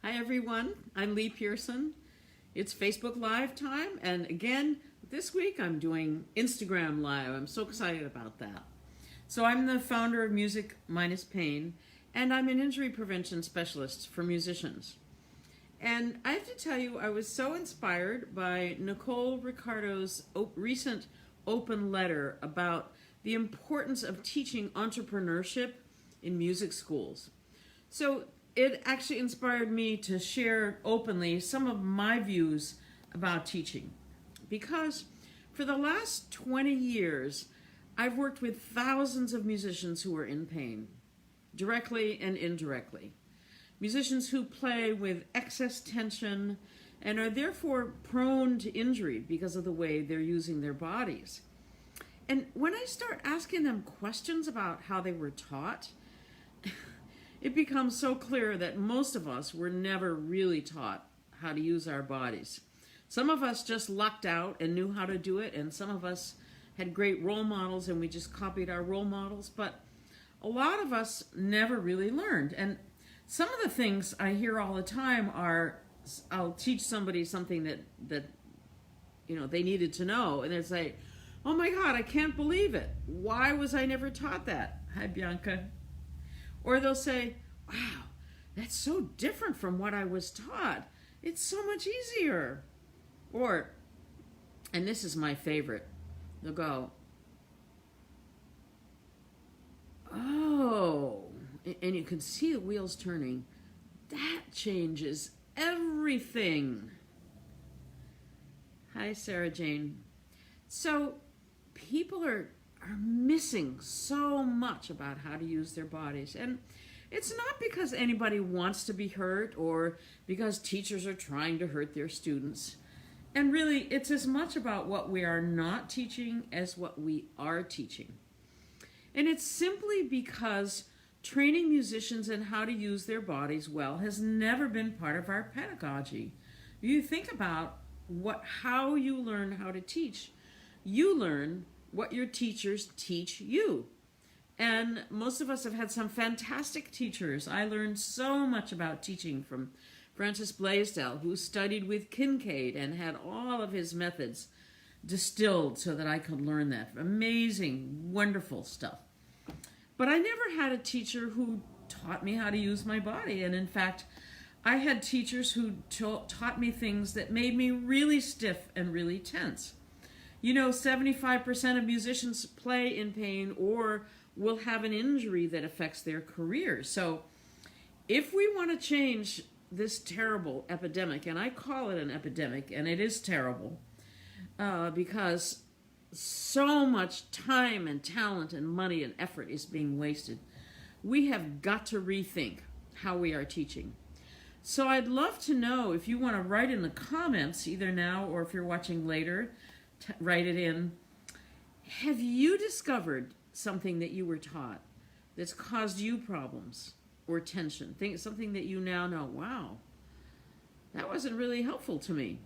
Hi everyone, I'm Lea Pearson. It's Facebook Live time, and again, this week I'm doing Instagram Live. I'm so excited about that. So I'm the founder of Music Minus Pain, and I'm an injury prevention specialist for musicians. And I have to tell you, I was so inspired by Nicole Ricardo's recent open letter about the importance of teaching entrepreneurship in music schools. So it actually inspired me to share openly some of my views about teaching. Because for the last 20 years, I've worked with thousands of musicians who are in pain, directly and indirectly. Musicians who play with excess tension and are therefore prone to injury because of the way they're using their bodies. And when I start asking them questions about how they were taught, it becomes so clear that most of us were never really taught how to use our bodies. Some of us just lucked out and knew how to do it, and some of us had great role models and we just copied our role models, but a lot of us never really learned. And some of the things I hear all the time are, I'll teach somebody something that they needed to know, and they say, "Oh my God, I can't believe it. Why was I never taught that?" Hi, Bianca. Or they'll say, "Wow, that's so different from what I was taught. It's so much easier." Or, and this is my favorite, they'll go, "Oh," and you can see the wheels turning. "That changes everything." Hi, Sarah Jane. So people are missing so much about how to use their bodies. And it's not because anybody wants to be hurt or because teachers are trying to hurt their students. And really, it's as much about what we are not teaching as what we are teaching. And it's simply because training musicians in how to use their bodies well has never been part of our pedagogy. You think about how you learn how to teach. You learn what your teachers teach you. And most of us have had some fantastic teachers. I learned so much about teaching from Francis Blaisdell, who studied with Kincaid and had all of his methods distilled so that I could learn that. Amazing, wonderful stuff. But I never had a teacher who taught me how to use my body. And in fact, I had teachers who taught me things that made me really stiff and really tense. 75% of musicians play in pain or will have an injury that affects their career. So if we want to change this terrible epidemic, and I call it an epidemic, and it is terrible, because so much time and talent and money and effort is being wasted, we have got to rethink how we are teaching. So I'd love to know if you want to write in the comments, either now or if you're watching later, write it in. Have you discovered something that you were taught that's caused you problems or tension? Something that you now know, wow, that wasn't really helpful to me.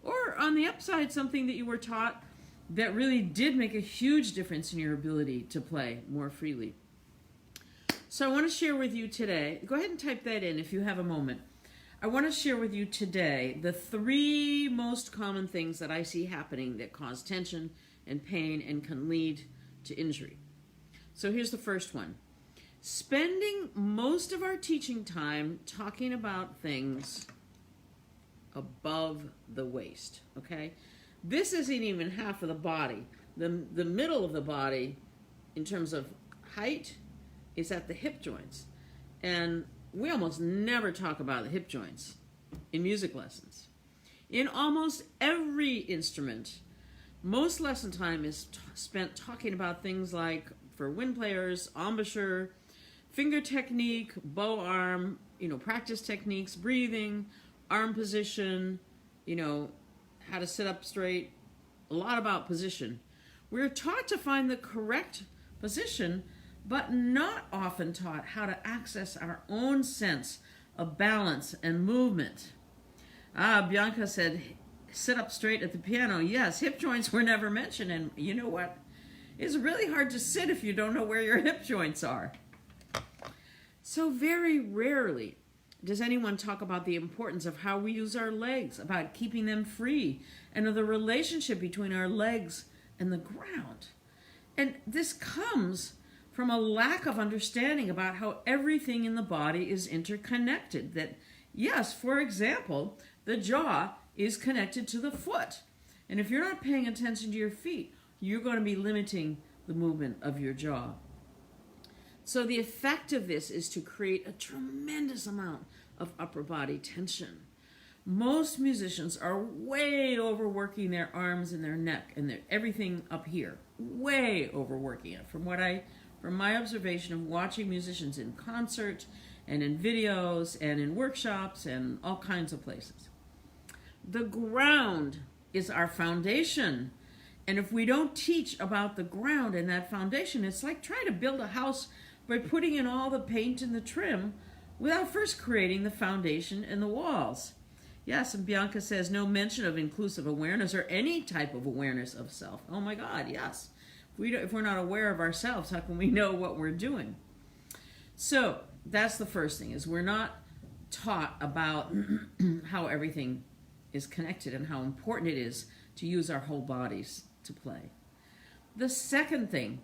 Or on the upside, something that you were taught that really did make a huge difference in your ability to play more freely. So I want to share with you today, go ahead and type that in if you have a moment. I want to share with you today the 3 most common things that I see happening that cause tension and pain and can lead to injury. So here's the first one. Spending most of our teaching time talking about things above the waist, okay? This isn't even half of the body. The middle of the body, in terms of height, is at the hip joints. And we almost never talk about the hip joints in music lessons. In almost every instrument, most lesson time is spent talking about things like, for wind players, embouchure, finger technique, bow arm, practice techniques, breathing, arm position, how to sit up straight, a lot about position. We're taught to find the correct position, but not often taught how to access our own sense of balance and movement. Bianca said, sit up straight at the piano. Yes, hip joints were never mentioned, and you know what? It's really hard to sit if you don't know where your hip joints are. So very rarely does anyone talk about the importance of how we use our legs, about keeping them free, and of the relationship between our legs and the ground? And this comes from a lack of understanding about how everything in the body is interconnected. That, yes, for example, the jaw is connected to the foot. And if you're not paying attention to your feet, you're going to be limiting the movement of your jaw. So the effect of this is to create a tremendous amount of upper body tension. Most musicians are way overworking their arms and their neck and everything up here, way overworking it. From my observation of watching musicians in concert and in videos and in workshops and all kinds of places. The ground is our foundation. And if we don't teach about the ground and that foundation, it's like trying to build a house by putting in all the paint and the trim without first creating the foundation and the walls. Yes, and Bianca says no mention of inclusive awareness or any type of awareness of self. Oh my God, yes. If we're not aware of ourselves, how can we know what we're doing? So that's the first thing, is we're not taught about how everything is connected and how important it is to use our whole bodies to play. The second thing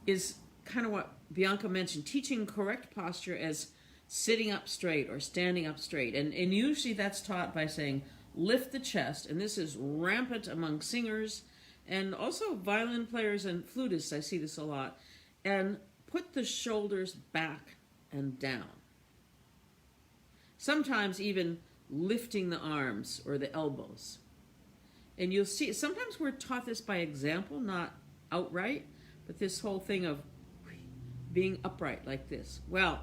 is kind of what Bianca mentioned, teaching correct posture as sitting up straight or standing up straight. And usually that's taught by saying, lift the chest. And this is rampant among singers and also violin players and flutists. I see this a lot. And put the shoulders back and down. Sometimes even lifting the arms or the elbows. And you'll see, sometimes we're taught this by example, not outright, but this whole thing of being upright like this. Well,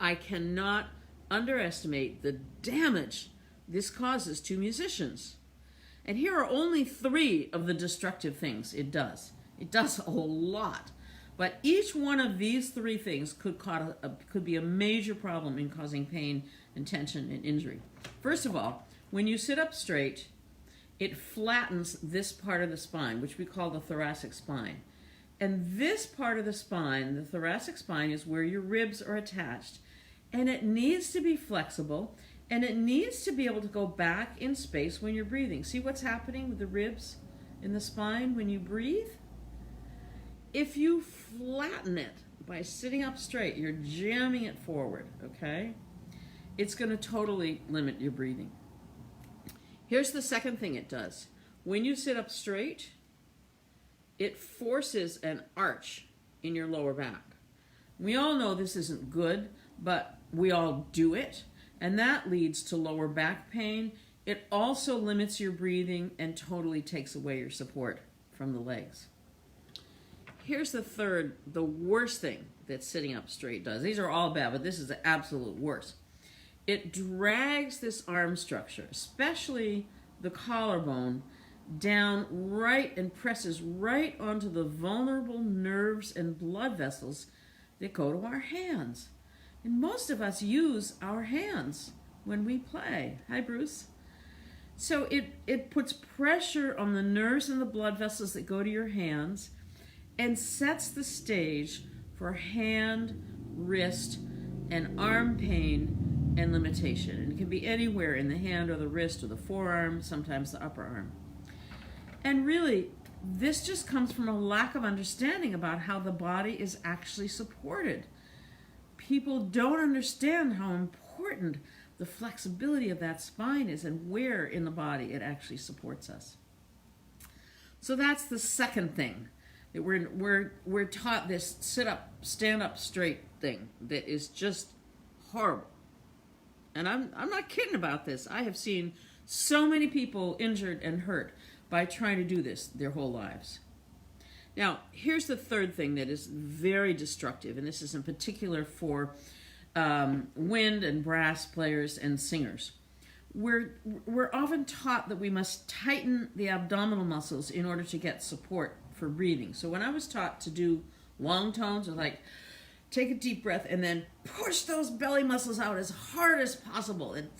I cannot underestimate the damage this causes to musicians. And here are only 3 of the destructive things it does. It does a lot. But each one of these 3 things could be a major problem in causing pain and tension and injury. First of all, when you sit up straight, it flattens this part of the spine, which we call the thoracic spine. And this part of the spine, the thoracic spine, is where your ribs are attached. And it needs to be flexible, and it needs to be able to go back in space when you're breathing. See what's happening with the ribs in the spine when you breathe? If you flatten it by sitting up straight, you're jamming it forward, okay? It's going to totally limit your breathing. Here's the second thing it does. When you sit up straight, it forces an arch in your lower back. We all know this isn't good, but we all do it, and that leads to lower back pain. It also limits your breathing and totally takes away your support from the legs. Here's the third, the worst thing that sitting up straight does. These are all bad, but this is the absolute worst. It drags this arm structure, especially the collarbone, down right and presses right onto the vulnerable nerves and blood vessels that go to our hands. And most of us use our hands when we play. Hi, Bruce. So it puts pressure on the nerves and the blood vessels that go to your hands and sets the stage for hand, wrist, and arm pain and limitation. And it can be anywhere in the hand or the wrist or the forearm, sometimes the upper arm. And really, this just comes from a lack of understanding about how the body is actually supported. People don't understand how important the flexibility of that spine is and where in the body it actually supports us. So that's the second thing, that we're taught this sit up, stand up straight thing that is just horrible. And I'm not kidding about this. I have seen so many people injured and hurt by trying to do this their whole lives. Now, here's the third thing that is very destructive, and this is in particular for wind and brass players and singers. We're often taught that we must tighten the abdominal muscles in order to get support for breathing. So when I was taught to do long tones, it was like, take a deep breath and then push those belly muscles out as hard as possible and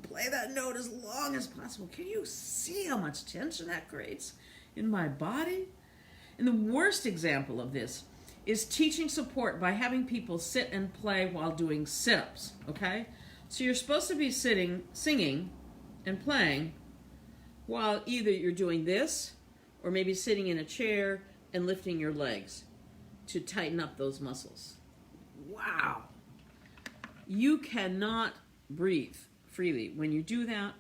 play that note as long as possible. Can you see how much tension that creates in my body? And the worst example of this is teaching support by having people sit and play while doing sit-ups, okay? So you're supposed to be sitting, singing, and playing while either you're doing this or maybe sitting in a chair and lifting your legs to tighten up those muscles. Wow. You cannot breathe freely when you do that.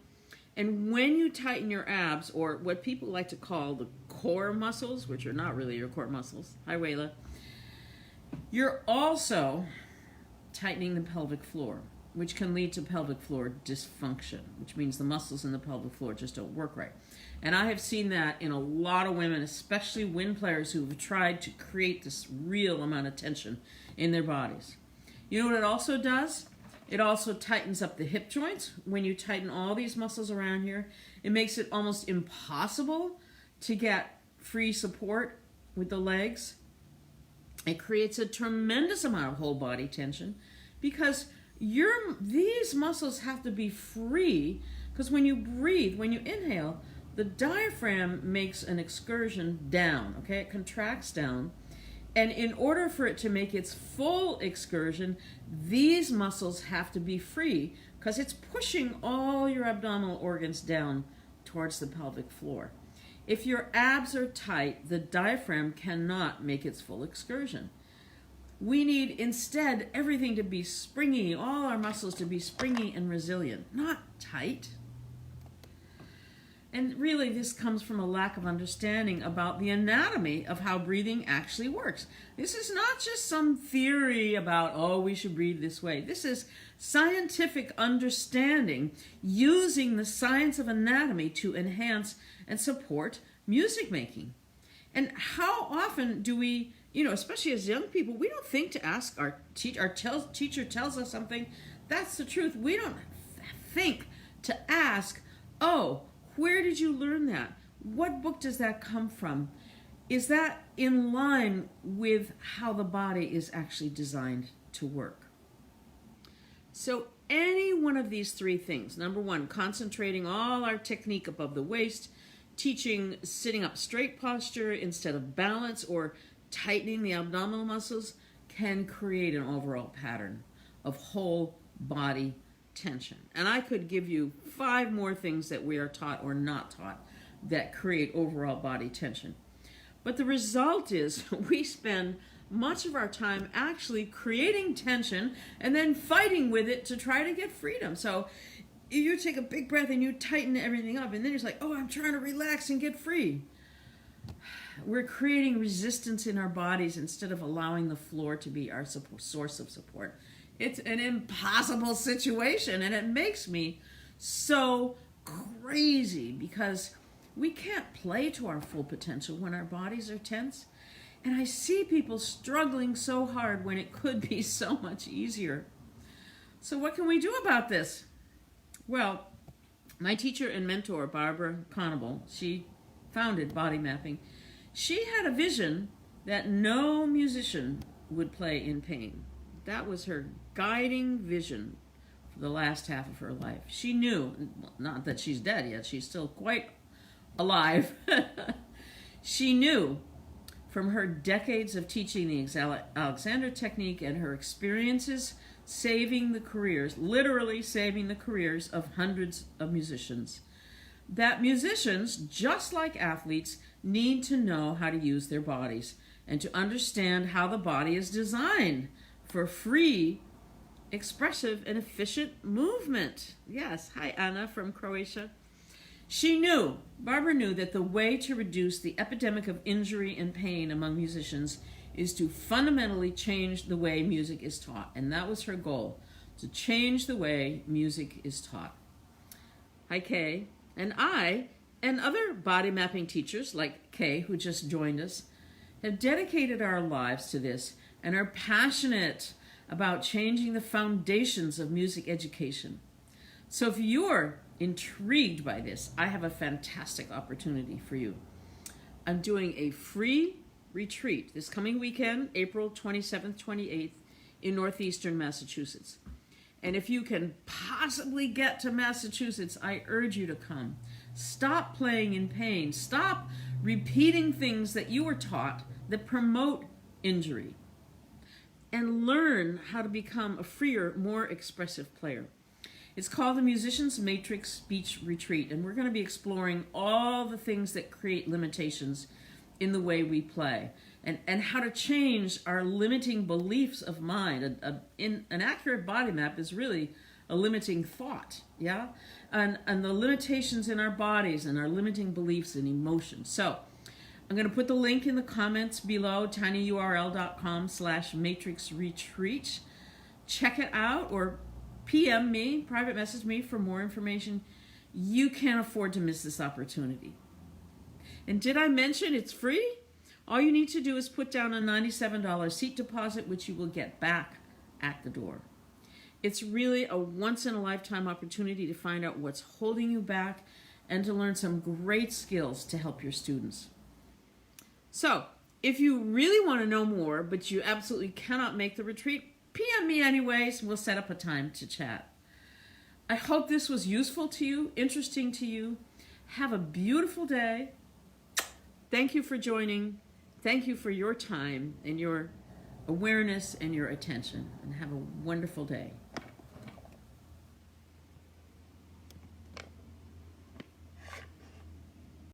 And when you tighten your abs, or what people like to call the core muscles, which are not really your core muscles, hi Wayla, you're also tightening the pelvic floor, which can lead to pelvic floor dysfunction, which means the muscles in the pelvic floor just don't work right. And I have seen that in a lot of women, especially wind players who have tried to create this real amount of tension in their bodies. You know what it also does? It also tightens up the hip joints. When you tighten all these muscles around here, it makes it almost impossible to get free support with the legs. It creates a tremendous amount of whole body tension because these muscles have to be free, because when you breathe, when you inhale, the diaphragm makes an excursion down, okay? It contracts down. And in order for it to make its full excursion, these muscles have to be free because it's pushing all your abdominal organs down towards the pelvic floor. If your abs are tight, the diaphragm cannot make its full excursion. We need instead everything to be springy, all our muscles to be springy and resilient, not tight. And really, this comes from a lack of understanding about the anatomy of how breathing actually works. This is not just some theory about, oh, we should breathe this way. This is scientific understanding using the science of anatomy to enhance and support music making. And how often do we, especially as young people, we don't think to ask our teacher tells us something, that's the truth. We don't think to ask, oh, where did you learn that? What book does that come from? Is that in line with how the body is actually designed to work? So any one of these three things, number one, concentrating all our technique above the waist, teaching sitting up straight posture instead of balance, or tightening the abdominal muscles, can create an overall pattern of whole body tension. And I could give you 5 more things that we are taught or not taught that create overall body tension. But the result is we spend much of our time actually creating tension and then fighting with it to try to get freedom. So you take a big breath and you tighten everything up, and then you're like, oh, I'm trying to relax and get free. We're creating resistance in our bodies instead of allowing the floor to be our source of support. It's an impossible situation, and it makes me so crazy because we can't play to our full potential when our bodies are tense. And I see people struggling so hard when it could be so much easier. So what can we do about this? Well, my teacher and mentor, Barbara Conable, she founded Body Mapping. She had a vision that no musician would play in pain. That was her guiding vision for the last half of her life. She knew, not that she's dead yet, she's still quite alive. She knew from her decades of teaching the Alexander technique and her experiences saving the careers, literally saving the careers of hundreds of musicians, that musicians, just like athletes, need to know how to use their bodies and to understand how the body is designed for free, expressive, and efficient movement. Yes, hi Anna from Croatia. Barbara knew that the way to reduce the epidemic of injury and pain among musicians is to fundamentally change the way music is taught. And that was her goal, to change the way music is taught. Hi Kay. And I, and other body mapping teachers like Kay, who just joined us, have dedicated our lives to this and are passionate about changing the foundations of music education. So if you're intrigued by this, I have a fantastic opportunity for you. I'm doing a free retreat this coming weekend, April 27th, 28th, in northeastern Massachusetts. And if you can possibly get to Massachusetts, I urge you to come. Stop playing in pain. Stop repeating things that you were taught that promote injury, and learn how to become a freer, more expressive player. It's called the Musician's Matrix Speech Retreat, and we're going to be exploring all the things that create limitations in the way we play, and how to change our limiting beliefs of mind. An accurate body map is really a limiting thought, yeah? And the limitations in our bodies and our limiting beliefs and emotions. So I'm going to put the link in the comments below, tinyurl.com/matrixretreat. Check it out, or PM me, private message me for more information. You can't afford to miss this opportunity. And did I mention it's free? All you need to do is put down a $97 seat deposit, which you will get back at the door. It's really a once-in-a-lifetime opportunity to find out what's holding you back and to learn some great skills to help your students. So, if you really want to know more, but you absolutely cannot make the retreat, PM me anyways, we'll set up a time to chat. I hope this was useful to you, interesting to you. Have a beautiful day. Thank you for joining. Thank you for your time and your awareness and your attention. And have a wonderful day.